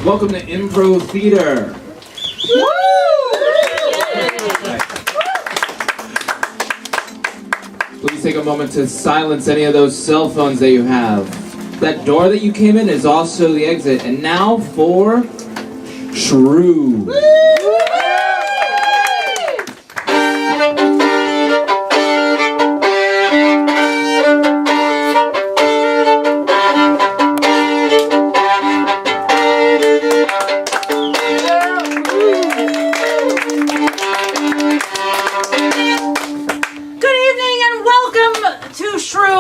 Welcome to Impro Theater. Please take a moment to silence any of those cell phones that you have. That door that you came in is also the exit. And now for Shrew.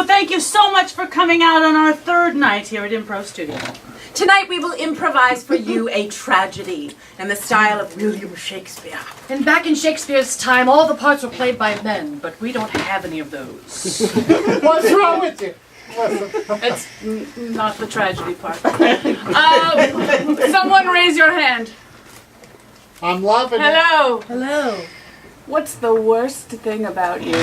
Thank you so much for coming out on our third night here at Impro Studio. Tonight we will improvise for you a tragedy in the style of William Shakespeare. And back in Shakespeare's time, all the parts were played by men, but we don't have any of those. What's wrong with you? It's not the tragedy part. Someone raise your hand. I'm loving it. Hello. Hello. What's the worst thing about you?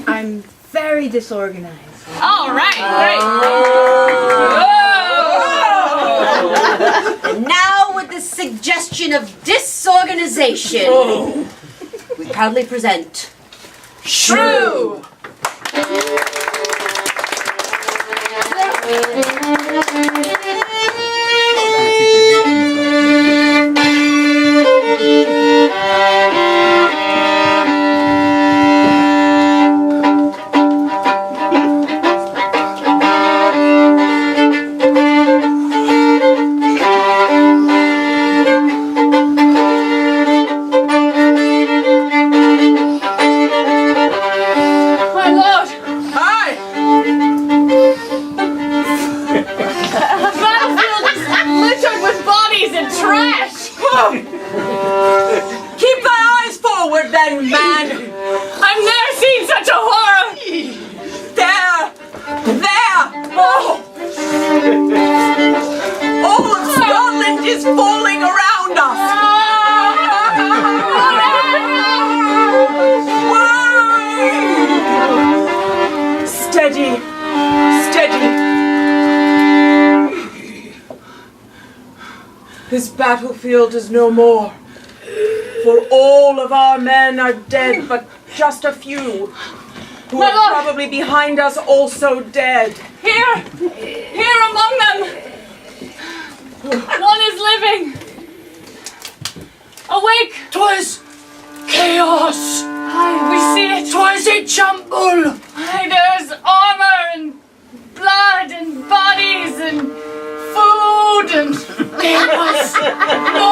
I'm very disorganized. All right, great. And now with the suggestion of disorganization, we proudly present Shrew! Keep thy eyes forward then, man! I've never seen such a horror! There! Oh! All of Scotland is falling around us! Why? Steady! Steady! This battlefield is no more. For all of our men are dead, but just a few, who are probably behind us, also dead. Here among them, one is living. Awake! 'Twas chaos! Aye, we see it. 'Twas a jumble! Aye, there's armor and blood and bodies and food and There was no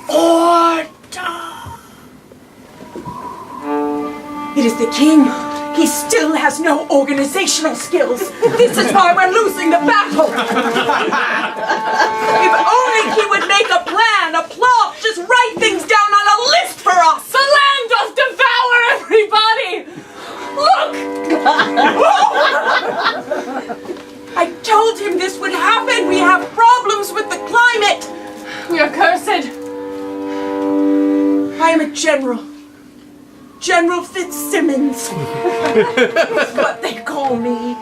order! It is the king. He still has no organizational skills. This is why we're losing the battle. If only he would make a plan, a plot, just write things down on a list for us. the land doth devour everybody! Look! I told him this would happen. We have problems with the climate. We are cursed. I am a general. General Fitzsimmons. That's what they call me.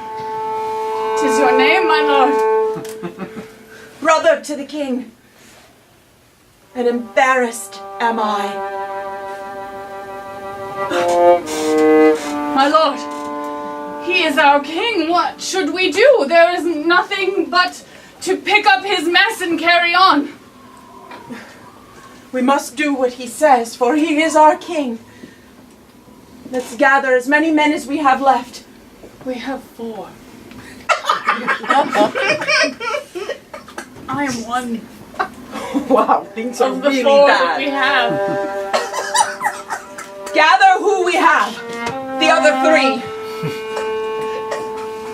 'Tis your name, my lord. Brother to the king. And embarrassed am I. My lord, he is our king. What should we do? There is nothing but to pick up his mess and carry on. We must do what he says, for he is our king. Let's gather as many men as we have left. We have 4. I am one Wow, things are of the really 4 that we bad. have. Gather who we have. The other 3.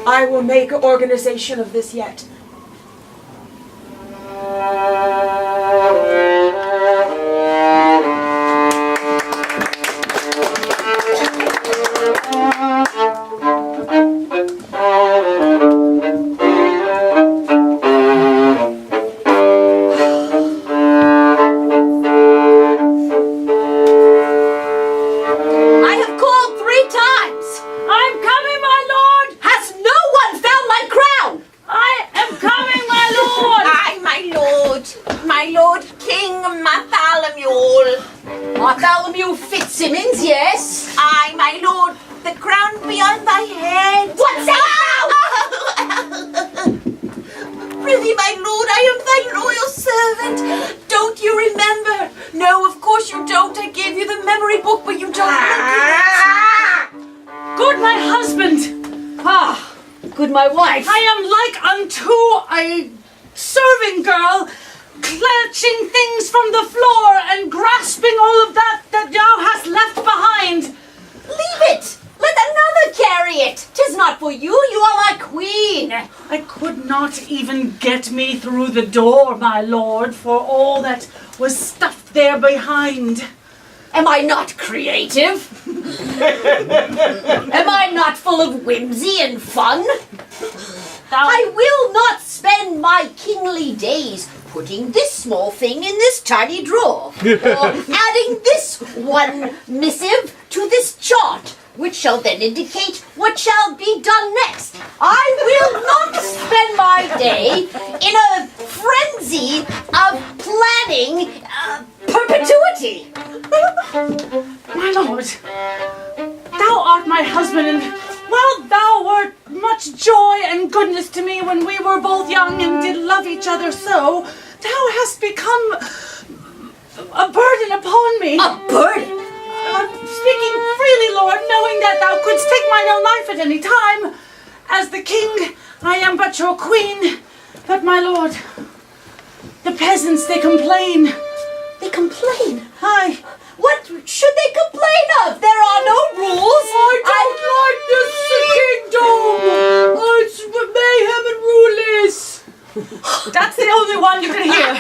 I will make organization of this yet. I'm coming, my lord! Has no one found my crown? I am my Lord King Bartholomew. Bartholomew Fitzsimmons, yes? I, my Lord, the crown beyond thy head. What's that? Prithee, my lord, I am thy loyal servant. Don't you remember? No, of course you don't. I gave you the memory book, but you don't look at it. Good, my husband. Good, my wife. I am like unto a serving girl, clutching things from the floor and grasping all of that thou hast left behind. Leave it. Let another carry it. 'Tis not for you. You are my queen. I could not even get me through the door, my lord, for all that was stuffed there behind. Am I not creative? Am I not full of whimsy and fun? I will not spend my kingly days putting this small thing in this tiny drawer, or adding this one missive to this chart, which shall then indicate what shall be done next. I will not spend my day in a frenzy of planning perpetuity. My lord, thou art my husband, and while thou wert much joy and goodness to me when we were both young and did love each other so, thou hast become a burden upon me. A burden? Speaking freely, Lord, knowing that thou couldst take mine own life at any time. As the king, I am but your queen. But, my lord, the peasants, they complain. They complain? Aye. What should they complain of? There are no rules. I don't like this kingdom. It's mayhem and rules. That's the only one you can hear.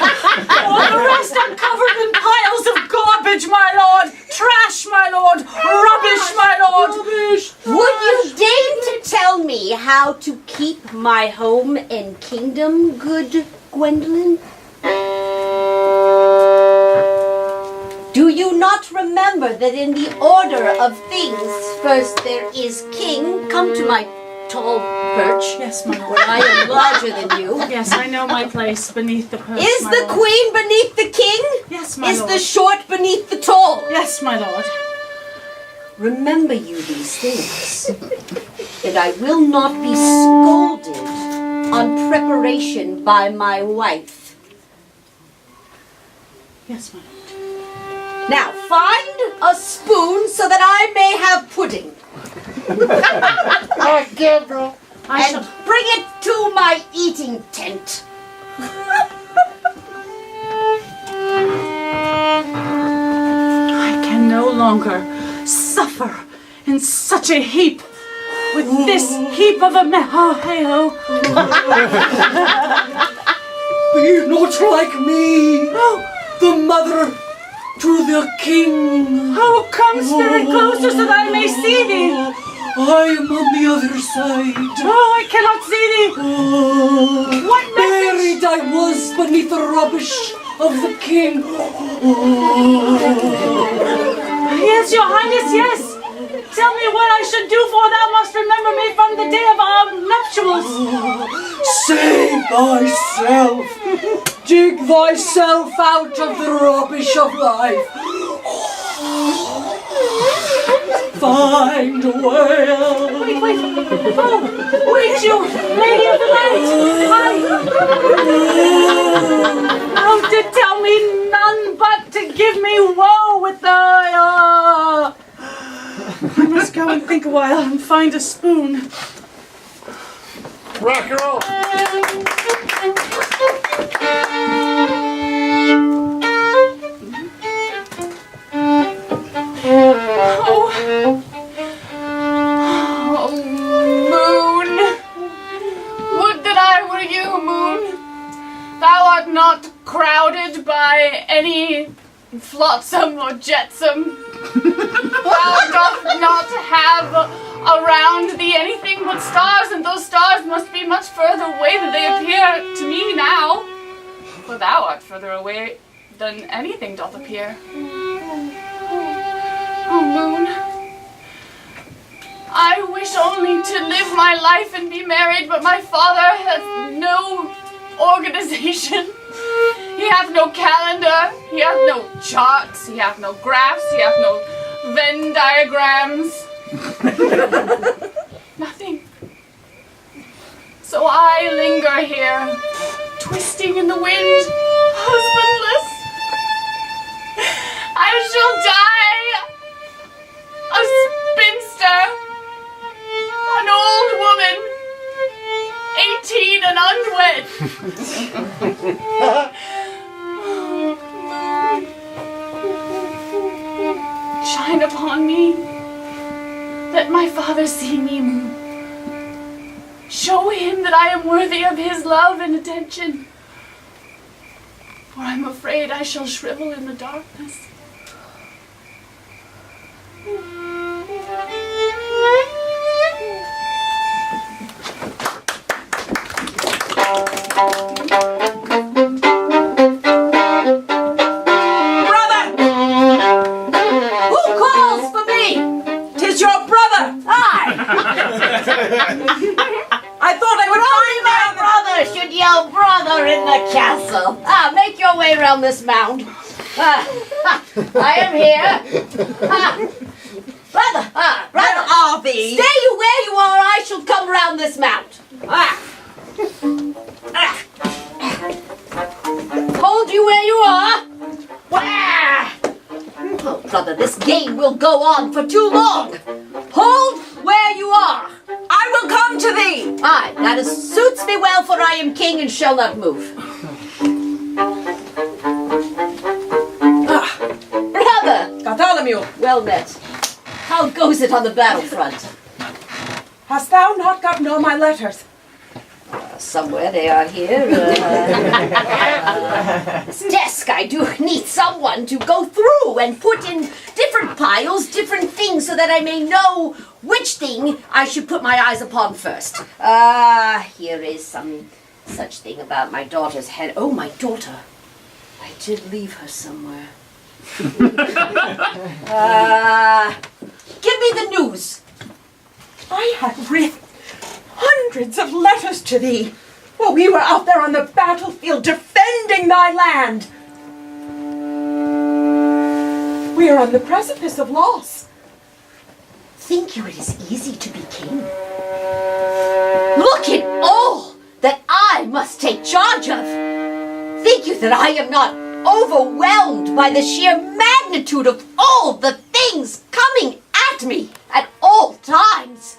All the rest are covered in piles of garbage, my lord. Trash, my lord. Rubbish, my lord. Rubbish. Would you deign to tell me how to keep my home and kingdom, good Gwendolyn? Do you not remember that in the order of things, first there is king, come to my tall perch, Yes, my lord. where I am larger than you. Yes, I know my place beneath the purse, Is my the lord. queen beneath the king? Yes, my Is lord. the short beneath the tall? Yes, my lord. Remember you these things, and I will not be scolded on preparation by my wife. Yes, my lord. Now find a spoon so that I may have pudding, I can't go. I and shall. bring it to my eating tent. I can no longer suffer in such a heap with this heap of a hey-ho. Be not like me, the mother to the king. Oh, come, spirit, closer so that I may see thee. I am on the other side. Oh, I cannot see thee. What message? Buried I was beneath the rubbish of the king. Yes, your highness, yes. Tell me what I should do, for thou must remember me from the day of our nuptials. Save thyself. Dig thyself out of the rubbish of life. Find a way out. Wait. Oh, wait, you lady of the night. Oh, did tell me none but to give me woe with thy, I must go and think a while and find a spoon. Rock and roll. Oh, Moon! Would that I were you, Moon! Thou art not crowded by any flotsam or jetsam. Thou doth not have around thee anything but stars, and those stars must be much further away than they appear to me now. For thou art further away than anything doth appear. Oh, Moon. I wish only to live my life and be married, but my father has no organization. He He hath no calendar, he hath no charts, he hath no graphs, he hath no Venn diagrams. Nothing. So I linger here, twisting in the wind, husbandless. I shall die a spinster, an old woman, 18 and unwed. Shine upon me. Let my father see me, moon. Show him that I am worthy of his love and attention. For I'm afraid I shall shrivel in the darkness. I thought I would find my brother should yell brother in the castle. Make your way around this mound. I am here. Brother, Where are thee? stay you where you are. I shall come round this mound. Hold you where you are. Oh, brother, this game will go on for too long. Hold where you are. I will come to thee. Aye, that suits me well, for I am king and shall not move. Brother! Bartholomew, Well met. How goes it on the battlefront? hast thou not gotten all my letters? Somewhere they are here. This desk, I do need someone to go through and put in different piles, different things, so that I may know which thing I should put my eyes upon first. Here is some such thing about my daughter's head. Oh, my daughter. I did leave her somewhere. Give me the news. I have written hundreds of letters to thee while we were out there on the battlefield defending thy land. We are on the precipice of loss. Think you it is easy to be king? Look at all that I must take charge of. Think you that I am not overwhelmed by the sheer magnitude of all the things coming at me at all times?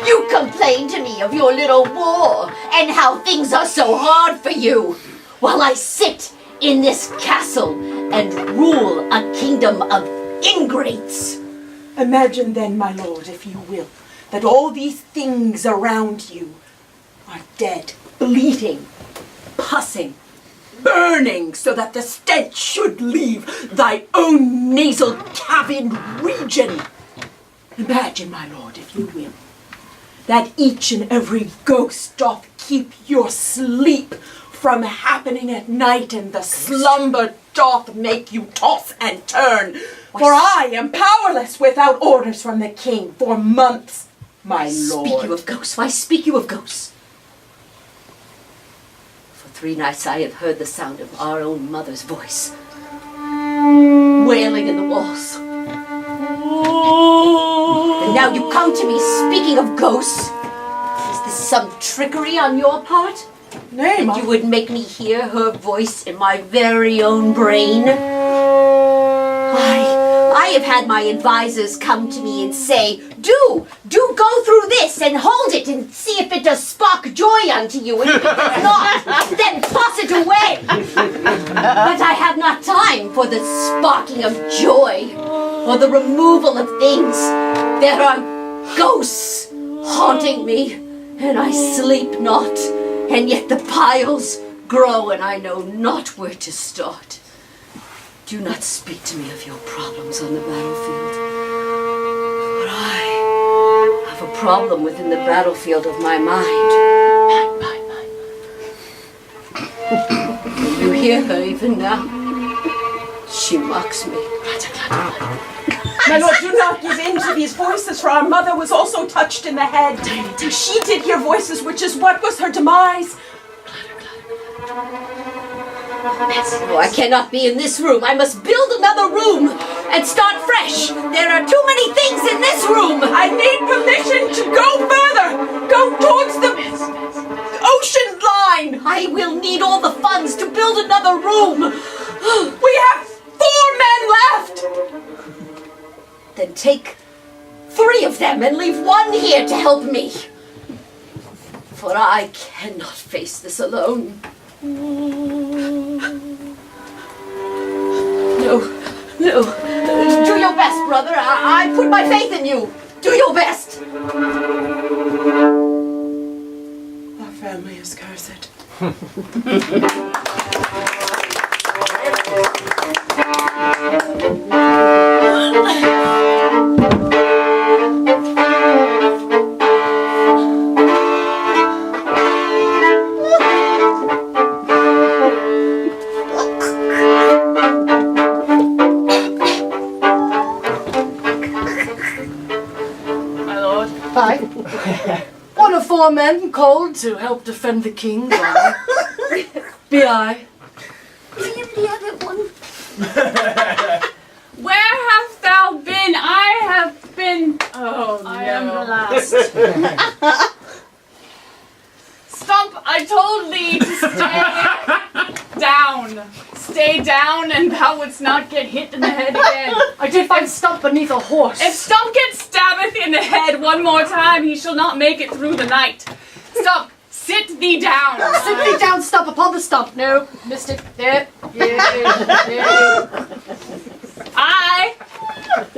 You complain to me of your little war and how things are so hard for you, while I sit in this castle and rule a kingdom of ingrates. Imagine then, my lord, if you will, that all these things around you are dead, bleeding, pussing, burning, so that the stench should leave thy own nasal cavern region. Imagine, my lord, if you will, that each and every ghost doth keep your sleep from happening at night, and the slumber doth make you toss and turn. For I am powerless without orders from the king for months, my lord. Speak you of ghosts? Why speak you of ghosts? For 3 nights I have heard the sound of our own mother's voice, wailing in the walls. And now you come to me speaking of ghosts. Is this some trickery on your part? Nay, That you would make me hear her voice in my very own brain? I have had my advisors come to me and say, do go through this and hold it and see if it does spark joy unto you, and if it does not, then toss it away. But I have not time for the sparking of joy or the removal of things. There are ghosts haunting me, and I sleep not, and yet the piles grow, and I know not where to start. Do not speak to me of your problems on the battlefield. But I have a problem within the battlefield of my mind. Can you hear her even now? She mocks me. My lord, do not give in to these voices, for our mother was also touched in the head. She did hear voices, which is what was her demise. Oh, I cannot be in this room. I must build another room and start fresh. There are too many things in this room. I need permission to go further. Go towards the ocean line. I will need all the funds to build another room. We have 4 men left. Then take 3 of them and leave 1 here to help me. For I cannot face this alone. No. Do your best, brother. I put my faith in you. Do your best. Our family is cursed. My lord. Hi. One of 4 men called to help defend the king. Be I. The other one. Where hast thou been? I have been. Oh, I am the last. Stump, I told thee to stay down. Stay down and thou wouldst not get hit in the head again. I did find Stump beneath a horse. If Stump gets stabbeth in the head one more time, he shall not make it through the night. Stump, sit thee down. Sit thee down, Stump, upon the stump. No, missed it. There. I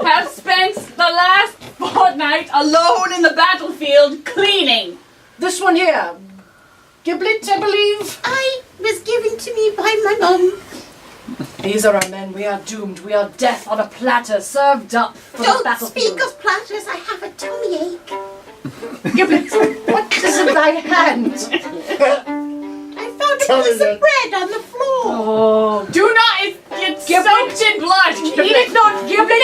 have spent the last fortnight alone in the battlefield cleaning. This one here. Giblet, I believe. I was given to me by my mum. These are our men. We are doomed. We are death on a platter, served up for the Don't battlefield. speak of platters. I have a tummy ache. Giblet, what is in thy hand? I found a piece of bread on the floor. Oh, Do not, it's soaked in blood. eat it not, Giblet.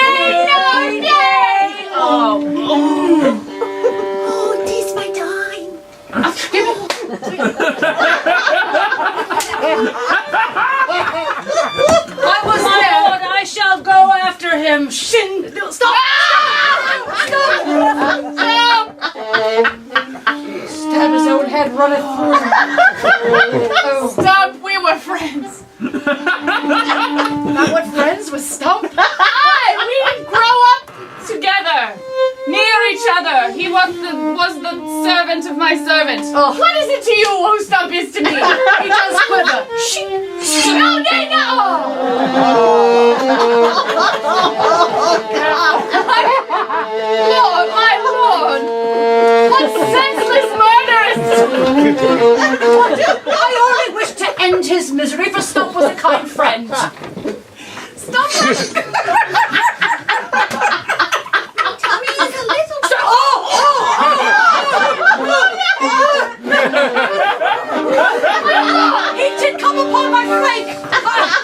Nay! Oh. Oh, 'tis my time. I was there. Lord, I shall go after him. Shin. Stop! Stop! Stab his own head, run it through. Oh. Stop, we were friends. Not what friends with Stump? Aye, we grow up together, near each other. He was the servant of my servant. Oh. What is it to you who Stump is to me? He does quiver. No, nay, no! Lord, my lord! What senseless murderess! I only wish to end his misery, for Stump was a kind friend. Stop! Tummy is a little. He did come upon my flank.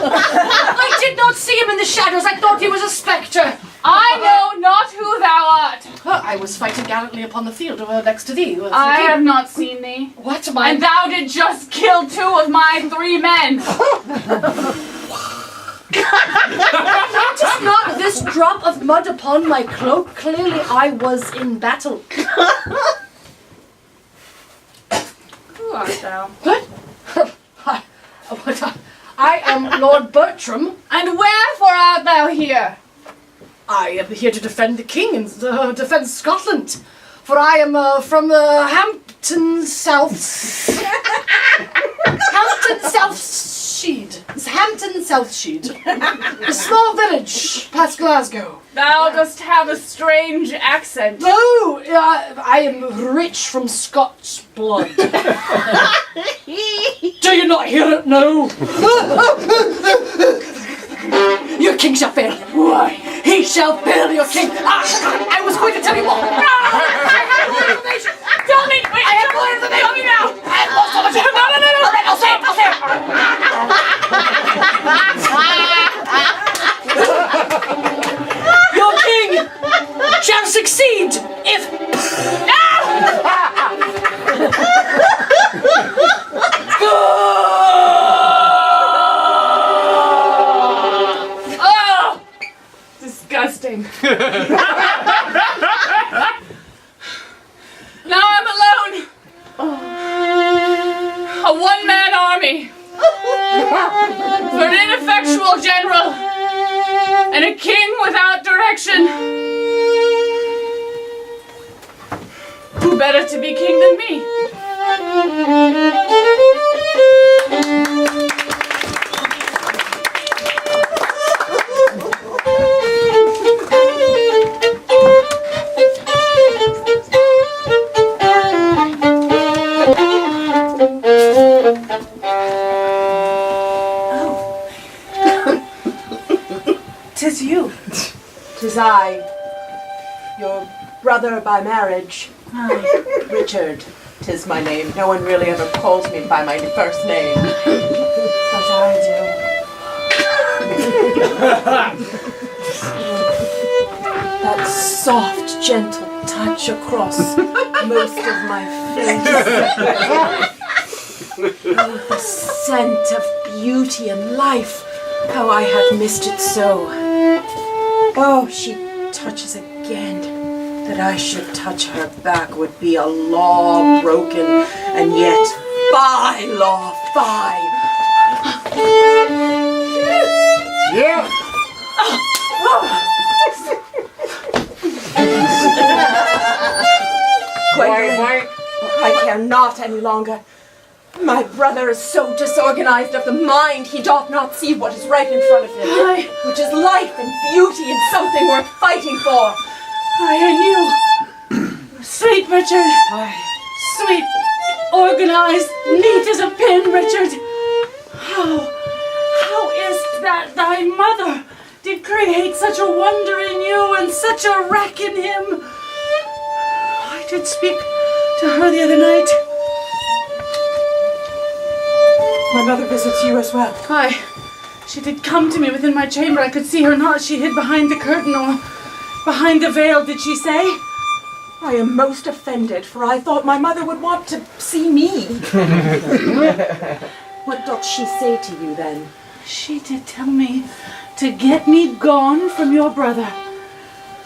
I did not see him in the shadows. I thought he was a spectre. I know not who thou art. I was fighting gallantly upon the field next to thee. I have not seen thee. What? And thou did just kill 2 of my 3 men. Just not this drop of mud upon my cloak. Clearly I was in battle. Who art thou? What? I am Lord Bertram. And wherefore art thou here? I am here to defend the king and defend Scotland. For I am from the Hampton South Sheed. A small village past Glasgow. Thou dost have a strange accent. Oh, I am rich from Scots blood. Do you not hear it now? Your king shall fail. Why? He shall fail, your king. I was going to tell you more. No, I have more information. Tell me, wait, I have more information. tell me now. I have more so much. No. All right, I'll say it. Your king shall succeed if... Now I'm alone. A one-man army. For an ineffectual general. And a king without direction. Who better to be king than me? Tis you. Tis I, your brother by marriage. Richard, 'tis my name. No one really ever calls me by my first name. But I do. That soft, gentle touch across most of my face. Oh, the scent of beauty and life. How I have missed it so. Oh, she touches again. That I should touch her back would be a law broken, and yet, by law, by. Yeah. Gwendolyn, I care not any longer. My brother is so disorganized of the mind he doth not see what is right in front of him, which is life and beauty and something worth fighting for. And you, sweet Richard, sweet, organized, neat as a pin, Richard. How is that thy mother did create such a wonder in you and such a wreck in him? I did speak to her the other night. My mother visits you as well. Aye, she did come to me within my chamber. I could see her not. She hid behind the curtain or behind the veil, did she say? I am most offended, for I thought my mother would want to see me. What doth she say to you then? She did tell me to get me gone from your brother,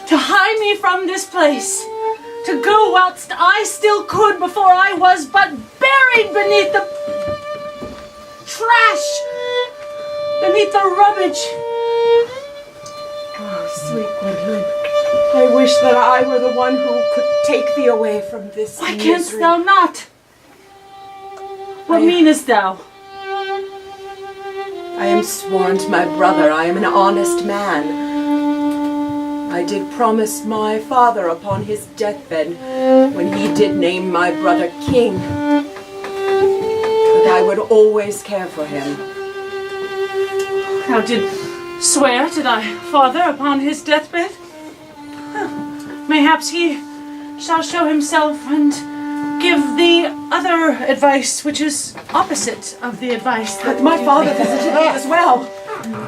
to hide me from this place, to go whilst I still could before I was but buried beneath the trash, beneath the rubbish. Oh, sweet Gwendolyn, I wish that I were the one who could take thee away from this Why misery. canst thou not? What meanest thou? I am sworn to my brother, I am an honest man. I did promise my father upon his deathbed, when he did name my brother king, that I would always care for him. Thou did swear to thy father upon his deathbed? Mayhaps he shall show himself and give thee other advice which is opposite of the advice that My father visited me as well.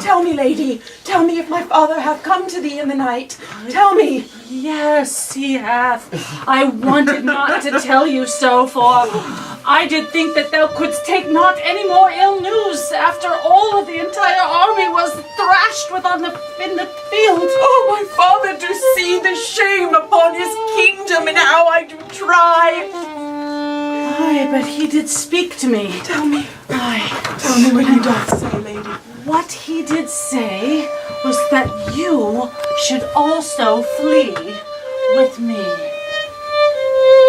Tell me, lady, tell me if my father hath come to thee in the night. Tell me. Yes, he hath. I wanted not to tell you so, for I did think that thou couldst take not any more ill news after all of the entire army was thrashed in the field. Oh, my father do see the shame upon his kingdom and how I do try. Aye, but he did speak to me. Tell me. Aye. Tell me what he doth say, lady. What he did say was that you should also flee with me,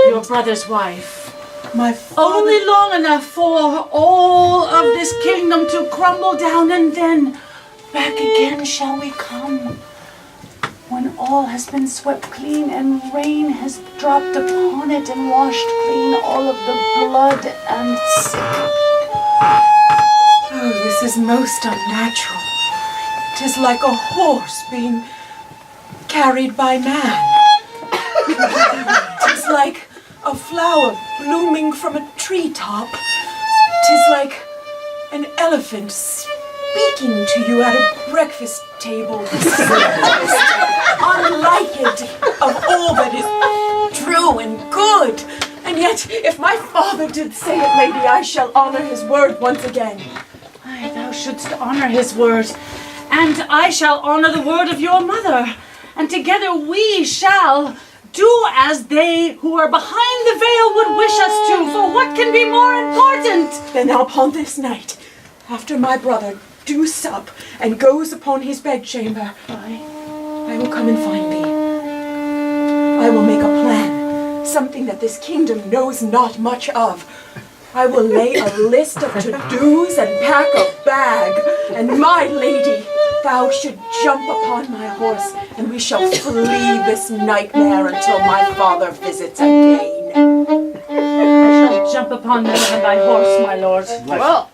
your brother's wife. My father... Only long enough for all of this kingdom to crumble down, and then back again shall we come. When all has been swept clean and rain has dropped upon it and washed clean all of the blood and sick. Oh, this is most unnatural. 'Tis like a horse being carried by man. 'Tis like a flower blooming from a treetop. 'Tis like an elephant speaking to you at a breakfast table. Unlike it of all that is true and good. And yet, if my father did say it, lady, I shall honor his word once again. Aye, thou shouldst honor his word, and I shall honor the word of your mother, and together we shall do as they who are behind the veil would wish us to, for what can be more important? Then upon this night, after my brother do sup and goes upon his bedchamber, I will come and find thee. I will make a plan, something that this kingdom knows not much of. I will lay a list of to-dos and pack a bag, and my lady, thou should jump upon my horse, and we shall flee this nightmare until my father visits again. I shall jump upon thy horse, my lord. Well,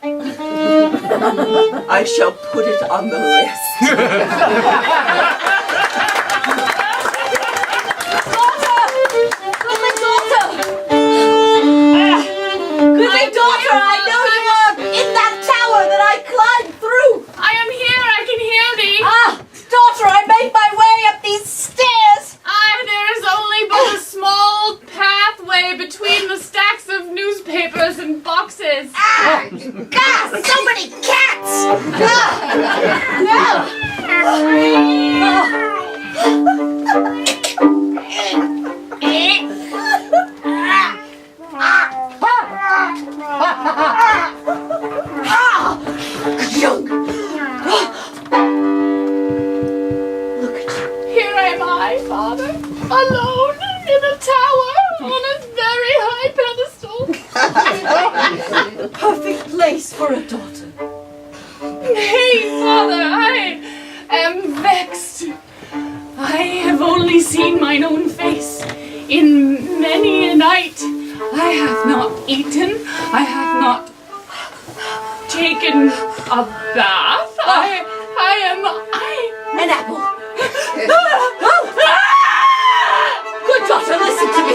I shall put it on the list. Goodly daughter, I know you are in that tower that I climbed through. I am here, I can hear thee. Daughter, I made my way up these stairs. There is only but a small pathway between the stacks of newspapers and boxes. So many cats. Here am I, Father, alone in a tower on a very high pedestal. Perfect place for a daughter. Nay, Father, I am vexed. I have only seen mine own face in many a night. I have not eaten. I have not taken a bath. An apple. Good daughter, listen to me.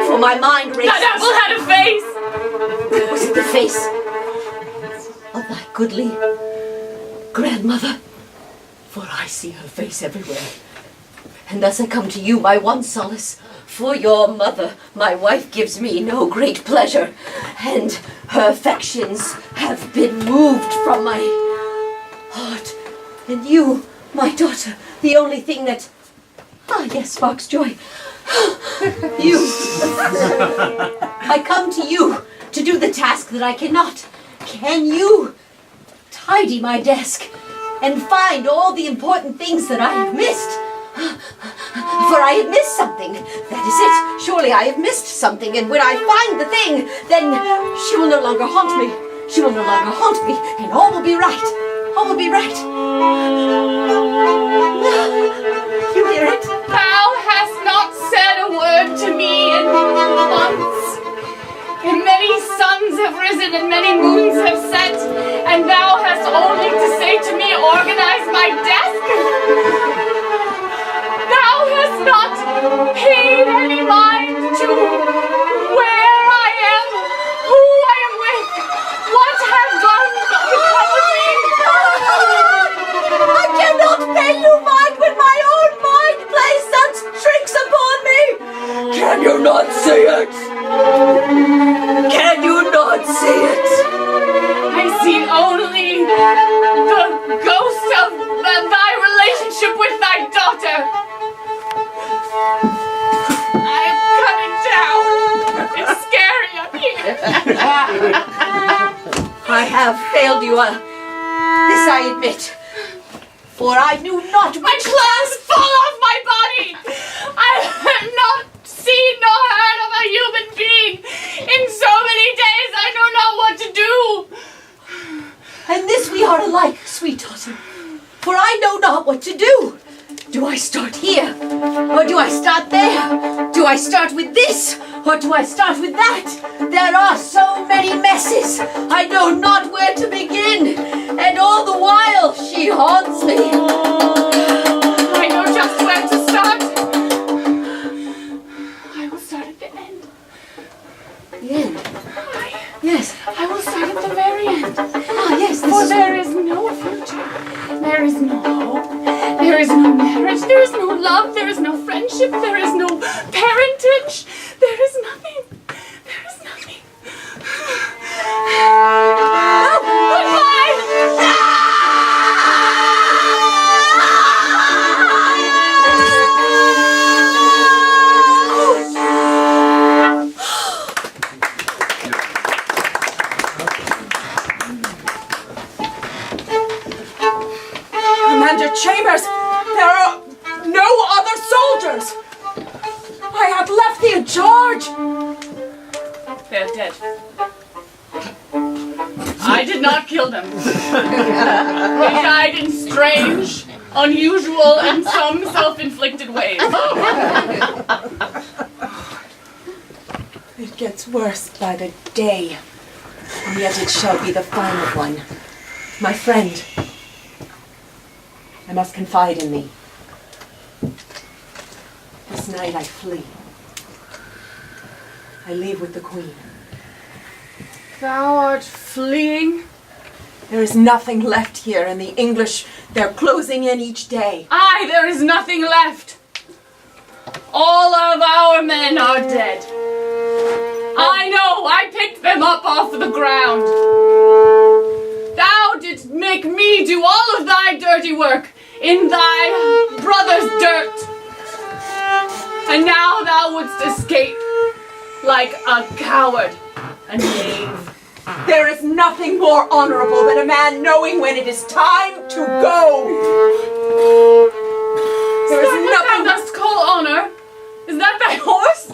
For my mind races. That apple had a face. Was it the face of thy goodly grandmother? For I see her face everywhere. And thus I come to you, my one solace. For your mother, my wife, gives me no great pleasure, and her affections have been moved from my heart. And you, my daughter, the only thing that, yes, sparks joy. You. I come to you to do the task that I cannot. Can you tidy my desk and find all the important things that I have missed? For I have missed something. That is it. Surely I have missed something, and when I find the thing, then she will no longer haunt me. She will no longer haunt me, and all will be right. All will be right. You hear it? Thou hast not said a word to me in months. And many suns have risen and many moons have set, and thou hast only to say to me, organize my desk. Thou hast not paid any mind to where I am, who I am with, what has become of me. I cannot pay you mind when my own mind plays such tricks upon me. Can you not see it? Can you not see it? I see only the ghost of thy relationship with thy daughter. I am coming down. It's scary up here. I have failed you. This I admit. For I knew not My which clothes fall off my body. I have not seen nor heard of a human being in so many days. I know not what to do. And this we are alike, sweet daughter. For I know not what to do. Do I start here? Or do I start there? Do I start with this? Or do I start with that? There are so many messes. I know not where to begin. And all the while she haunts me. I know just where to start. I will start at the end. The end? Yes. I will start at the very end. Yes. For there is no future. There is no hope. There is no marriage. There is no love. There is no friendship. There is no parentage. There is nothing. There is nothing. Oh, goodbye! Chambers, there are no other soldiers. I had left thee in charge. They're dead. I did not kill them. They died in strange, unusual, and some self-inflicted ways. It gets worse by the day, and yet it shall be the final one. My friend, I must confide in thee. This night I flee. I leave with the Queen. Thou art fleeing? There is nothing left here, and the English, they're closing in each day. Aye, there is nothing left. All of our men are dead. I know, I picked them up off the ground. Thou didst make me do all of thy dirty work in thy brother's dirt. And now thou wouldst escape like a coward, a knave. There is nothing more honorable than a man knowing when it is time to go. There is nothing. Thou dost call honor? Is that thy horse?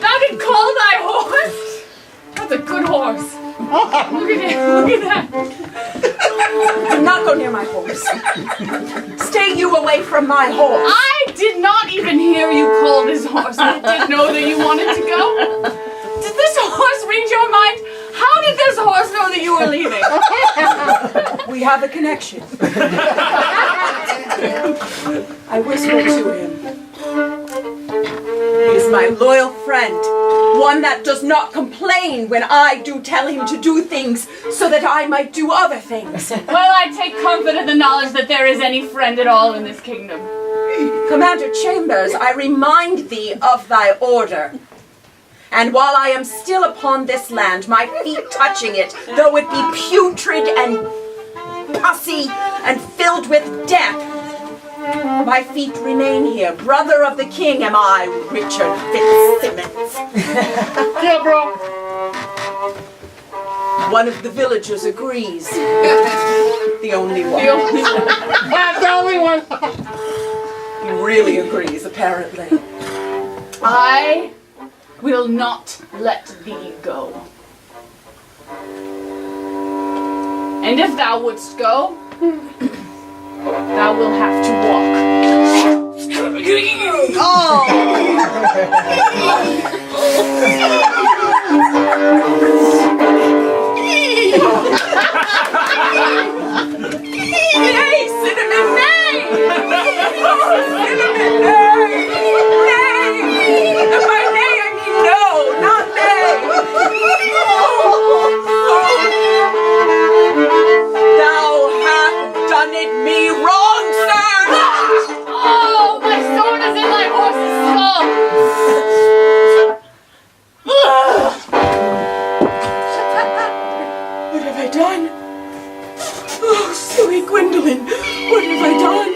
Thou did call thy horse? That's a good horse. Look at it, look at that. Do not go near my horse. Stay you away from my horse. I did not even hear you call this horse. I didn't know that you wanted to go. Did this horse read your mind? How did this horse know that you were leaving? We have a connection. I whispered to him. He is my loyal friend, one that does not complain when I do tell him to do things so that I might do other things. Well, I take comfort in the knowledge that there is any friend at all in this kingdom. Commander Chambers, I remind thee of thy order. And while I am still upon this land, my feet touching it, though it be putrid and pussy and filled with death, my feet remain here. Brother of the king am I, Richard Fitzsimmons. Yeah, bro. One of the villagers agrees. The only one. The only one. That's the only one. He really agrees, apparently. I will not let thee go. And if thou wouldst go, thou wilt have to walk. Nay, Cinnamon, nay! Cinnamon, nay! Nay! And by nay I mean no, not nay! Thou hast done it me wrong, sir! Oh, my sword is in my horse's skull! What have I done? Oh, sweet Gwendolyn, what have I done?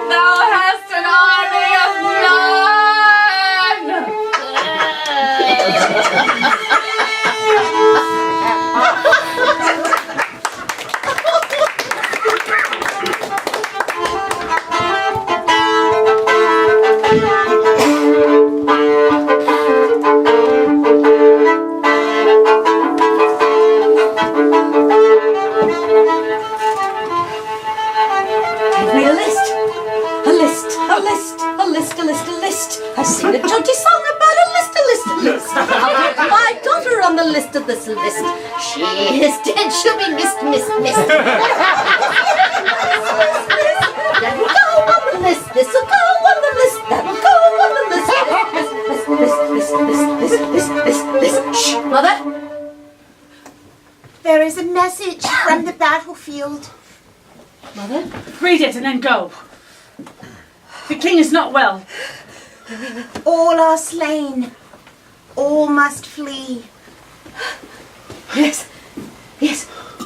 Thou hast an army of I've seen a jaunty song about a list. I'll put my daughter on the list of this list. She is dead, she'll be missed. That'll go on the list, this'll go on the list, that'll go on the list. Shh, Mother? There is a message from the battlefield. Mother? Read it and then go. The king is not well. All are slain. All must flee. Yes.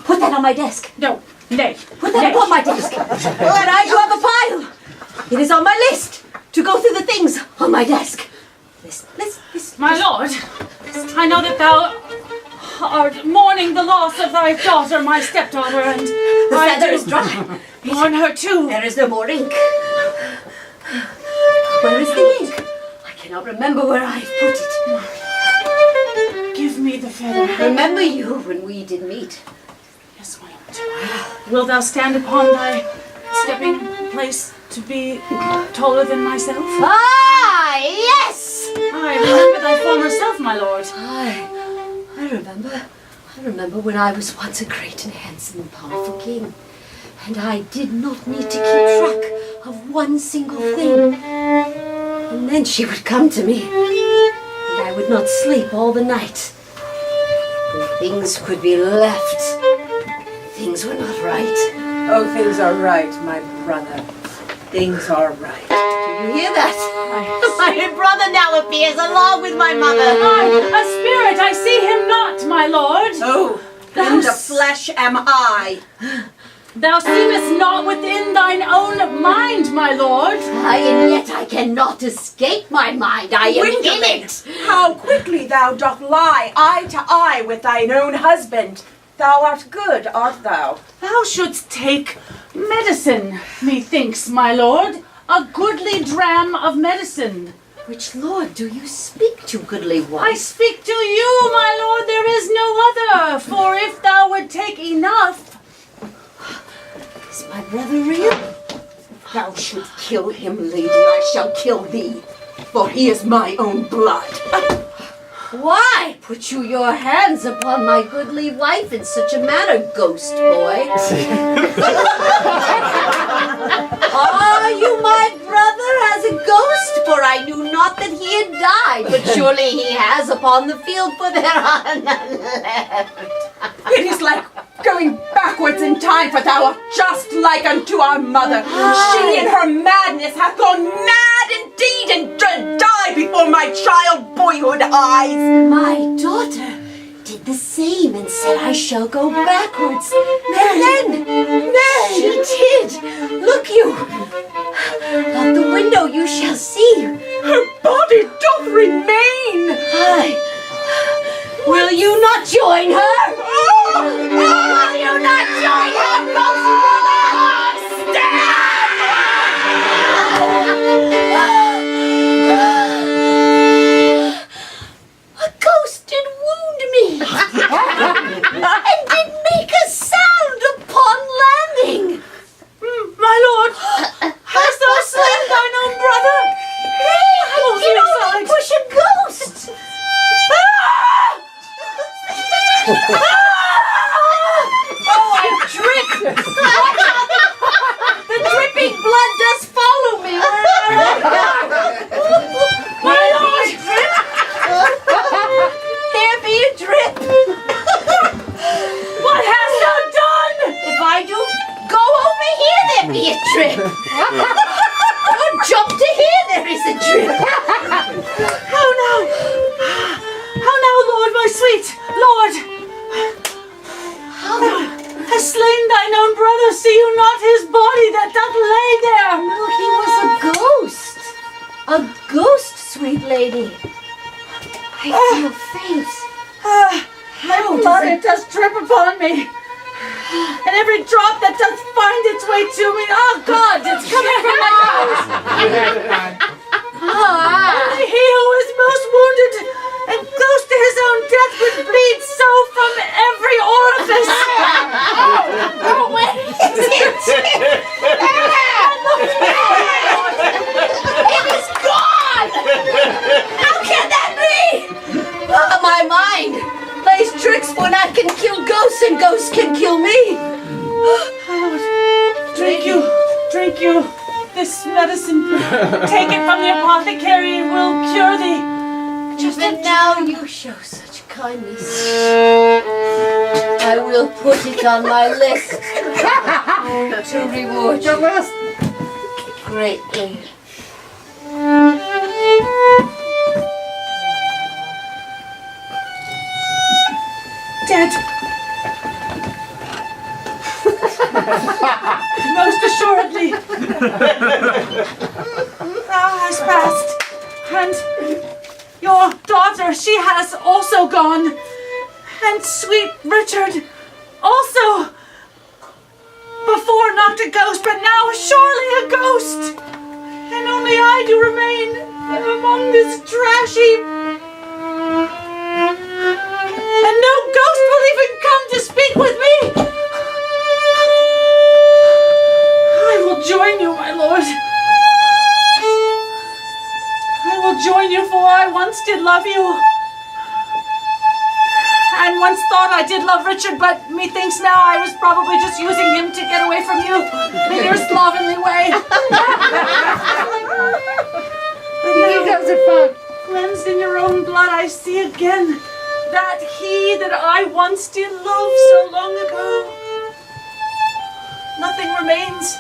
Put that on my desk. No, nay. Put that upon my desk. And I do have a pile. It is on my list to go through the things on my desk. List. My lord, I know that thou art mourning the loss of thy daughter, my stepdaughter, and The I feather do is dry. mourn her too. There is no more ink. Where is the ink? I cannot remember where I put it. Give me the feather. Remember you when we did meet. Yes, my lord. Wilt thou stand upon thy stepping place to be taller than myself? Ah, yes! I remember thy former self, my lord. I remember when I was once a great and handsome and powerful king, and I did not need to keep track of one single thing. And then she would come to me, and I would not sleep all the night. When things could be left, things were not right. Oh, things are right, my brother. Things are right. Do you hear that? My brother now appears along with my mother. A spirit, I see him not, my lord. Oh, in the flesh am I. Thou seemest not within thine own mind, my lord. And yet I cannot escape my mind. I am in it. How quickly thou doth lie eye to eye with thine own husband. Thou art good, art thou? Thou shouldst take medicine, methinks, my lord. A goodly dram of medicine. Which lord do you speak to, goodly one? I speak to you, my lord. There is no other. For if thou would take enough. Is my brother real? Thou shouldst kill him, lady. I shall kill thee, for he is my own blood. Why put you your hands upon my goodly wife in such a manner, ghost boy? Are you my brother as a ghost? For I knew not that he had died, but surely he has upon the field, for there are none left. It is like going backwards in time, for thou art just like unto our mother. She in her madness hath gone mad indeed, and to die before my child boyhood eyes. My daughter did the same and said I shall go backwards. And then she did. Look you. Out the window you shall see. Her body doth remain. Aye. Will you not join her? Will you not join her, ghost brother? A ghost did wound me and did make a sound upon landing. My lord, hast thou slain thine own brother? I did only push a ghost. Oh, I drip! The dripping blood does follow me wherever I go. My lord! There be a drip! What hast thou done? If I do go over here, there be a drip! Or jump to here, there is a drip! How now? How now, lord, my sweet lord? Thou hast slain thine own brother. See you not his body that doth lay there? No, he was a ghost. A ghost, sweet lady. I feel faint. My blood, it does drip upon me. And every drop that doth find its way to me, oh God, it's coming from my nose. Only he who is most wounded and close to his own death would bleed so from every orifice. Oh, where is it? It is gone! How can that be? My mind plays tricks when I can kill ghosts and ghosts can kill me. Drink you. This medicine, take it from the apothecary, it will cure thee. Even now you show such kindness. I will put it on my list to reward you greatly. Dead. Most assuredly. Thou hast passed, and your daughter, she has also gone. And And sweet Richard, also, before not a ghost, but now surely a ghost. And only I do remain among this trashy. And no ghost will even come to speak with me. I will join you, my lord. I will join you, for I once did love you. And once thought I did love Richard, but methinks now I was probably just using him to get away from you in your slovenly way. You guys are fun. Cleansed in your own blood, I see again that he that I once did love so long ago. Nothing remains.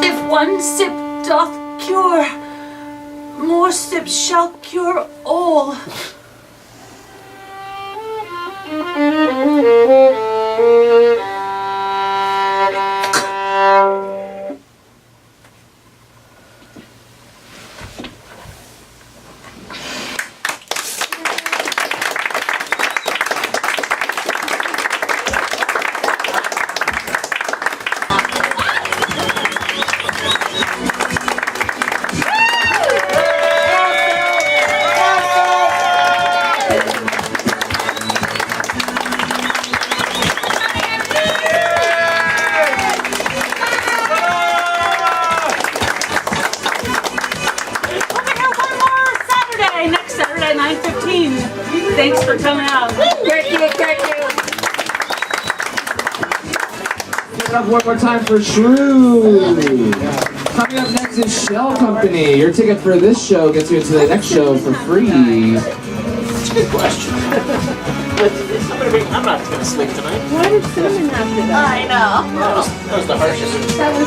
If one sip doth cure, more sips shall cure all. Next Saturday, 9:15. Thanks for coming out. Thank you, thank you. Give it up one more time for Shrew. Coming up next is Shell Company. Your ticket for this show gets you into the next show for free. That's a good question. I'm not going to sleep tonight. Why did Cinnamon have to die? I know. That was the harshest. That was